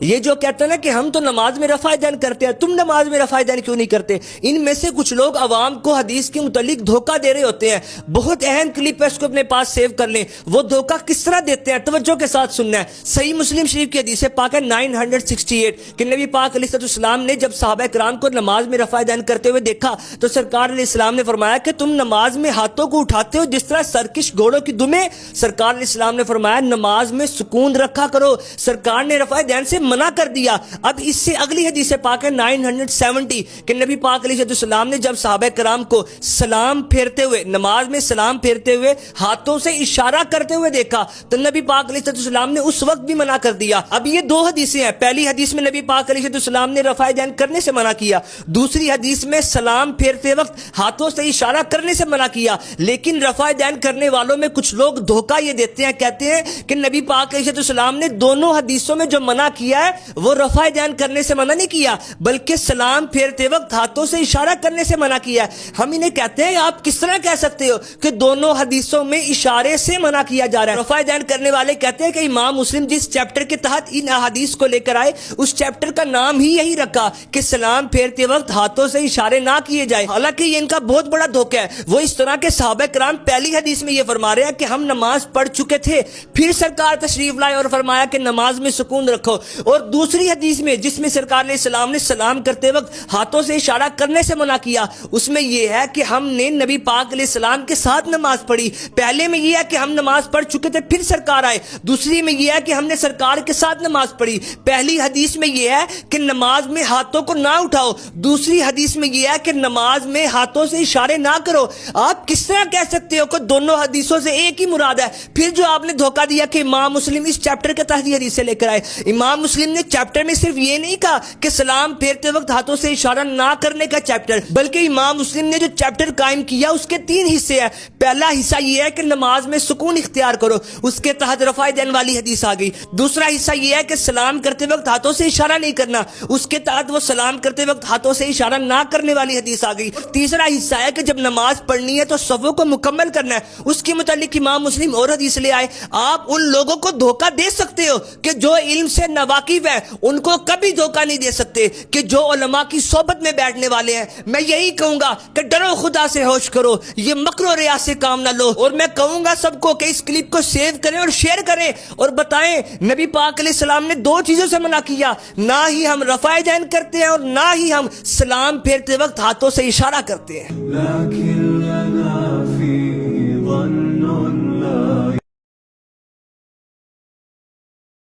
یہ جو کہتا ہے نا کہ ہم تو نماز میں رفع دین کرتے ہیں، تم نماز میں رفع دین کیوں نہیں کرتے؟ ان میں سے کچھ لوگ عوام کو حدیث کے متعلق دھوکہ دے رہے ہوتے ہیں۔ بہت اہم کلپ ہے، اس کو اپنے پاس سیو کر لیں۔ وہ دھوکہ کس طرح دیتے ہیں، توجہ کے ساتھ سننا ہے۔ صحیح مسلم شریف کی حدیث پاک ہے 968 کہ نبی پاک علیہ السلام نے جب صحابہ کرام کو نماز میں رفع دین کرتے ہوئے دیکھا تو سرکار علیہ السلام نے فرمایا کہ تم نماز میں ہاتھوں کو اٹھاتے ہو جس طرح سرکش گھوڑوں کی دمیں۔ سرکار علیہ السلام نے فرمایا نماز میں سکون رکھا کرو۔ سرکار نے رفع دین سے منع کر دیا۔ اب اس سے اگلی حدیث پاک ہے 970 کہ نبی پاک علیہ السلام نے جب صحابہ کرام کو سلام پھیرتے ہوئے، نماز میں سلام پھیرتے ہوئے ہاتھوں سے اشارہ کرتے ہوئے دیکھا تو نبی پاک علیہ السلام نے اس وقت بھی منع کر دیا۔ اب یہ دو حدیثیں ہیں، پہلی حدیث میں نبی پاک علیہ السلام نے رفع دین کرنے سے منع کیا، دوسری حدیث میں سلام پھیرتے وقت ہاتھوں سے اشارہ کرنے سے منع کیا۔ لیکن رفع دین کرنے والوں میں کچھ لوگ دھوکہ یہ دیتے ہیں، کہتے ہیں کہ نبی پاک علیہ السلام نے دونوں حدیثوں میں جو منع کیا ہے وہ رفع دین کرنے سے منع نہیں کیا بلکہ سلام پھیرتے وقت ہاتھوں سے اشارہ کرنے سے منع کیا ہے۔ ہم انہیں کہتے ہیں آپ کس طرح کہہ سکتے ہو کہ دونوں حدیثوں میں اشارے سے منع کیا جا رہا ہے؟ رفع دین کرنے والے کہتے ہیں کہ امام مسلم جس چیپٹر کے تحت ان احادیث کو لے کر آئے اس چیپٹر کا نام ہی یہی رکھا کہ سلام پھیرتے وقت ہاتھوں سے اشارے نہ کیے جائے، حالانکہ یہ ان کا بہت بڑا دھوکہ ہے۔ وہ اس طرح کے صحابہ کرام پہلی حدیث میں یہ فرما رہے ہیں کہ ہم نماز پڑھ چکے تھے، پھر سرکار تشریف لائے اور فرمایا کہ نماز میں سکون رکھو، اور دوسری حدیث میں جس میں سرکار علیہ السلام نے سلام کرتے وقت ہاتھوں سے اشارہ کرنے سے منع کیا اس میں یہ ہے کہ ہم نے نبی پاک علیہ السلام کے ساتھ نماز پڑھی۔ پہلے میں یہ ہے کہ ہم نماز پڑھ چکے تھے پھر سرکار آئے، دوسری میں یہ ہے کہ ہم نے سرکار کے ساتھ نماز پڑھی۔ پہلی حدیث میں یہ ہے کہ نماز میں ہاتھوں کو نہ اٹھاؤ، دوسری حدیث میں یہ ہے کہ نماز میں ہاتھوں سے اشارے نہ کرو۔ آپ کس طرح کہہ سکتے ہو کہ دونوں حدیثوں سے ایک ہی مراد ہے؟ پھر جو آپ نے دھوکہ دیا کہ امام مسلم اس چیپٹر کے تحت یہ حدیثیں لے کر آئے، امام مسلم نے چیپٹر میں صرف یہ نہیں کہا کہ سلام پھیرتے وقت ہاتھوں سے اشارہ نہ کرنے کا چیپٹر، بلکہ امام مسلم نے جو چیپٹر قائم کیا اس کے 3 حصے ہیں۔ پہلا حصہ یہ ہے کہ نماز میں سکون اختیار کرو، اس کے تحت رفع دین والی حدیث آ گئی۔ دوسرا حصہ یہ ہے کہ سلام کرتے وقت ہاتھوں سے اشارہ نہیں کرنا، اس کے تحت وہ سلام کرتے وقت ہاتھوں سے اشارہ نہ کرنے والی حدیث آ گئی۔ تیسرا حصہ ہے کہ جب نماز پڑھنی ہے تو صفوں کو مکمل کرنا ہے، اس کے متعلق امام مسلم اور حدیث لے آئے۔ آپ ان لوگوں کو دھوکہ دے سکتے ہو کہ جو علم سے ناواقف ہے، ان کو کبھی دھوکہ نہیں دے سکتے کہ جو علماء کی صحبت میں بیٹھنے والے ہیں۔ میں یہی کہوں گا کہ ڈرو خدا سے، ہوش کرو، یہ مکر و ریا سے کام نہ لو۔ اور میں کہوں گا سب کو کہ اس کلپ کو سیو کریں اور شیئر کریں اور بتائیں نبی پاک علیہ السلام نے 2 چیزوں سے منع کیا، نہ ہی ہم رفع دین کرتے ہیں اور نہ ہی ہم سلام پھیرتے وقت ہاتھوں سے اشارہ کرتے ہیں۔